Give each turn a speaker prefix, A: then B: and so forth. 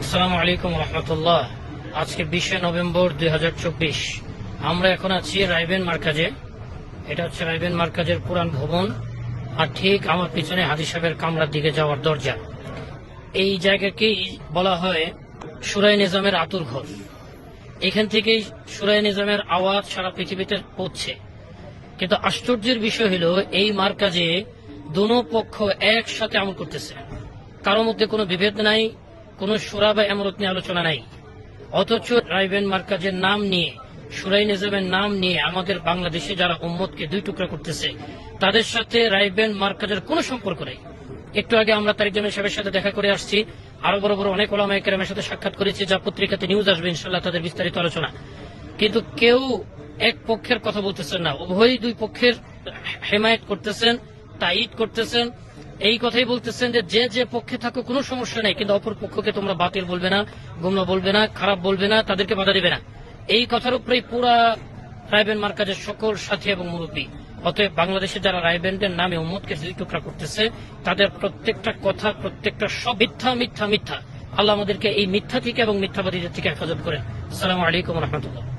A: আসসালামু আলাইকুম রহমতুল্লাহ। আজকে 20 নভেম্বর 2024। আমরা এখন আছি রাইবেন মার্কাজে। এটা হচ্ছে রাইবেন মার্কাজের পুরান ভবন, আর ঠিক আমার পিছনে হাজী সাহেবের কামরার দিকে যাওয়ার দরজা। এই জায়গাকেই বলা হয় সুরাই নিজামের আতুর ঘর। এখান থেকেই সুরাই নিজামের আওয়াজ সারা পৃথিবীতে পৌঁছে। কিন্তু আশ্চর্যের বিষয় হলো এই মার্কাজে দোনো পক্ষ একসাথে আমল করতেছে, কারোর মধ্যে কোনো বিভেদ নাই, কোন সুরা বা এমরত নিয়ে আলোচনা নাই। অথচ রাইবেন মার্কাজের নাম নিয়ে, সুরাই নিজামের নাম নিয়ে আমাদের বাংলাদেশে যারা উম্মতকে দুই টুকরা করতেছে, তাদের সাথে রাইবেন মার্কাজের কোনো সম্পর্ক নেই। একটু আগে আমরা তারিক জামিল সাহেবের সাথে দেখা করে আসছি, আরো বড় বড় অনেক ওলামায়ে কেরামের সাথে সাক্ষাৎ করেছি, যা পত্রিকাতে নিউজ আসবে ইনশাল্লাহ, তাদের বিস্তারিত আলোচনা। কিন্তু কেউ এক পক্ষের কথা বলতেছেন না, উভয় দুই পক্ষের হেমায়েত করতেছেন, তাইদ করতেছেন। এই কথাই বলতেছেন যে যে যে পক্ষে থাকো কোনো সমস্যা নেই, কিন্তু অপর পক্ষকে তোমরা বাতিল বলবে না, গুমরা বলবে না, খারাপ বলবে না, তাদেরকে বাধা দিবে না। এই কথার উপরেই পুরা রাইবেন মার্কাজের সকল সাথী এবং মুরব্বী। অতএব বাংলাদেশে যারা রাইবেন্ডের নামে উম্মতকে দুই টুকরা করতেছে, তাদের প্রত্যেকটা কথা, প্রত্যেকটা সব মিথ্যা মিথ্যা মিথ্যা। আল্লাহ আমাদেরকে এই মিথ্যা থেকে এবং মিথ্যাবাদীদের থেকে হেফাজত করেন। আসসালামু আলাইকুম রহমতুল্লাহ।